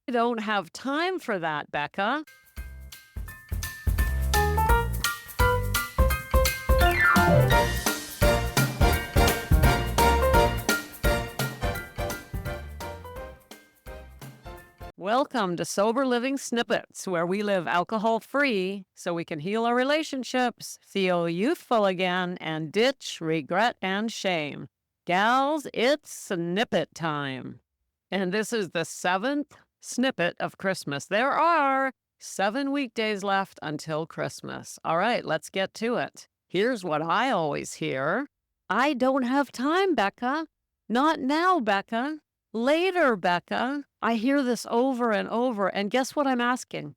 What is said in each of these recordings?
I don't have time for that, Becca. Welcome to Sober Living Snippets, where we live alcohol free so we can heal our relationships, feel youthful again, and ditch regret and shame. Gals, it's snippet time. And this is the 7th snippet of Christmas. There are 7 weekdays left until Christmas. All right, let's get to it. Here's what I always hear. I don't have time, Becca. Not now, Becca. Later, Becca. I hear this over and over. And guess what I'm asking?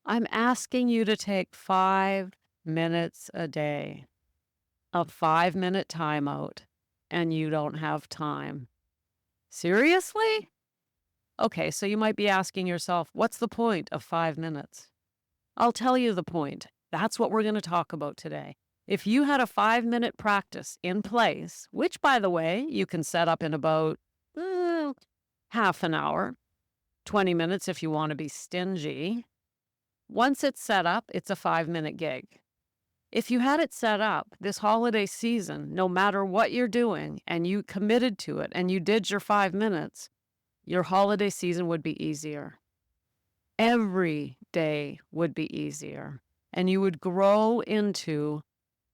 I'm asking you to take 5 minutes a day, a 5-minute timeout, and you don't have time. Seriously? Okay, so you might be asking yourself, what's the point of 5 minutes? I'll tell you the point. That's what we're going to talk about today. If you had a 5-minute practice in place, which, by the way, you can set up in about half an hour, 20 minutes if you want to be stingy. Once it's set up, it's a 5-minute gig. If you had it set up this holiday season, no matter what you're doing, and you committed to it and you did your 5 minutes, your holiday season would be easier. Every day would be easier, and you would grow into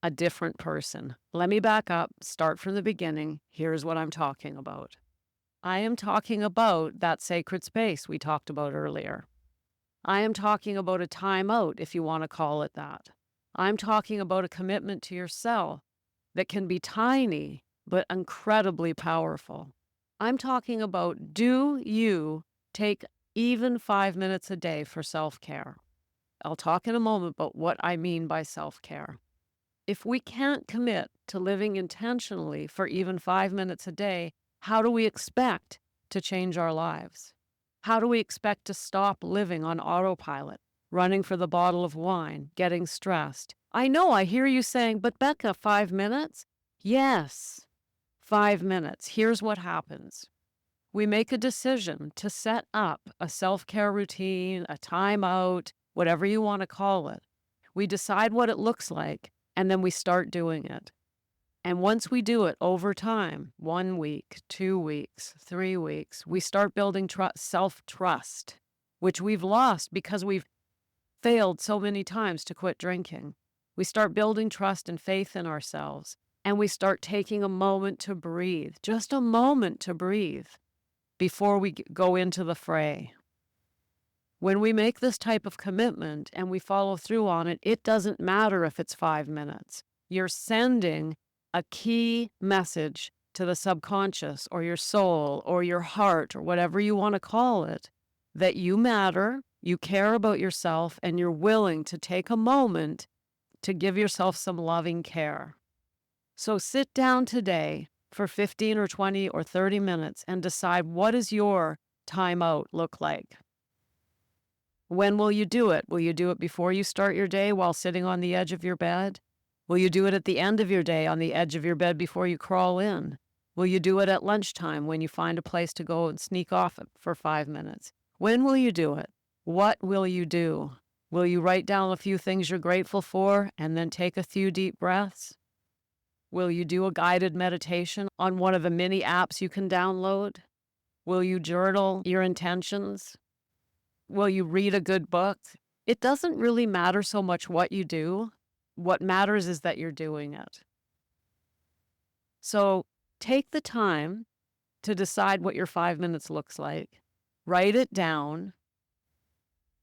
a different person. Let me back up, start from the beginning. Here's what I'm talking about. I am talking about that sacred space we talked about earlier. I am talking about a timeout, if you want to call it that. I'm talking about a commitment to yourself that can be tiny, but incredibly powerful. I'm talking about, do you take even 5 minutes a day for self-care? I'll talk in a moment about what I mean by self-care. If we can't commit to living intentionally for even 5 minutes a day, how do we expect to change our lives? How do we expect to stop living on autopilot, running for the bottle of wine, getting stressed? I know, I hear you saying, but Becca, 5 minutes? Yes, 5 minutes. Here's what happens. We make a decision to set up a self-care routine, a timeout, whatever you want to call it. We decide what it looks like, and then we start doing it. And once we do it over time, 1 week, 2 weeks, 3 weeks, we start building self-trust, which we've lost because we've failed so many times to quit drinking. We start building trust and faith in ourselves, and we start taking a moment to breathe, just a moment to breathe before we go into the fray. When we make this type of commitment and we follow through on it, it doesn't matter if it's 5 minutes. You're sending a key message to the subconscious or your soul or your heart or whatever you want to call it, that you matter, you care about yourself, and you're willing to take a moment to give yourself some loving care. So sit down today for 15 or 20 or 30 minutes and decide, what does your timeout look like? When will you do it? Will you do it before you start your day while sitting on the edge of your bed? Will you do it at the end of your day on the edge of your bed before you crawl in? Will you do it at lunchtime when you find a place to go and sneak off for 5 minutes? When will you do it? What will you do? Will you write down a few things you're grateful for and then take a few deep breaths? Will you do a guided meditation on one of the many apps you can download? Will you journal your intentions? Will you read a good book? It doesn't really matter so much what you do. What matters is that you're doing it. So take the time to decide what your 5 minutes looks like. Write it down.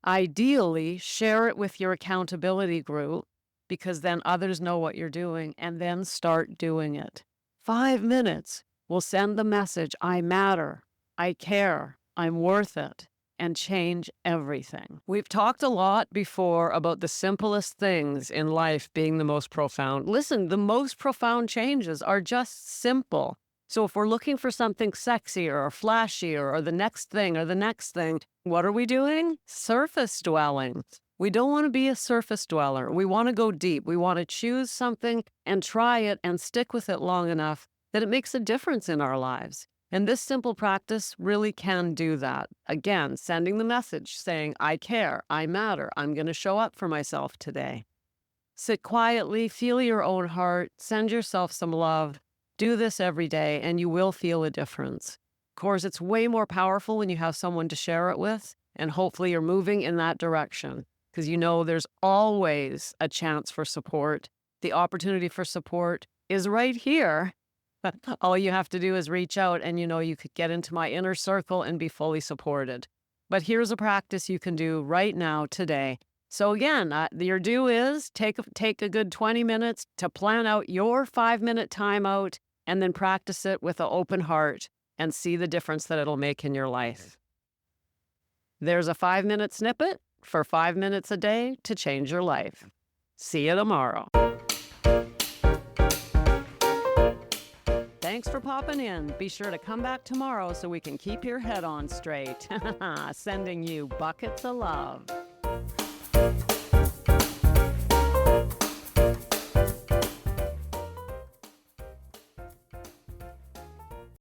Ideally, share it with your accountability group, because then others know what you're doing, and then start doing it. 5 minutes will send the message, I matter, I care, I'm worth it, and change everything. We've talked a lot before about the simplest things in life being the most profound. Listen, the most profound changes are just simple. So if we're looking for something sexier or flashier or the next thing, what are we doing? Surface dwelling. We don't want to be a surface dweller. We want to go deep. We want to choose something and try it and stick with it long enough that it makes a difference in our lives. And this simple practice really can do that. Again, sending the message saying, I care, I matter, I'm going to show up for myself today. Sit quietly, feel your own heart, send yourself some love. Do this every day, and you will feel a difference. Of course, it's way more powerful when you have someone to share it with, and hopefully you're moving in that direction because you know there's always a chance for support. The opportunity for support is right here. All you have to do is reach out, and you know you could get into my inner circle and be fully supported. But here's a practice you can do right now, today. So again, your do is take a good 20 minutes to plan out your 5-minute timeout and then practice it with an open heart and see the difference that it'll make in your life. There's a 5-minute snippet for 5 minutes a day to change your life. See you tomorrow. Thanks for popping in. Be sure to come back tomorrow so we can keep your head on straight. Sending you buckets of love.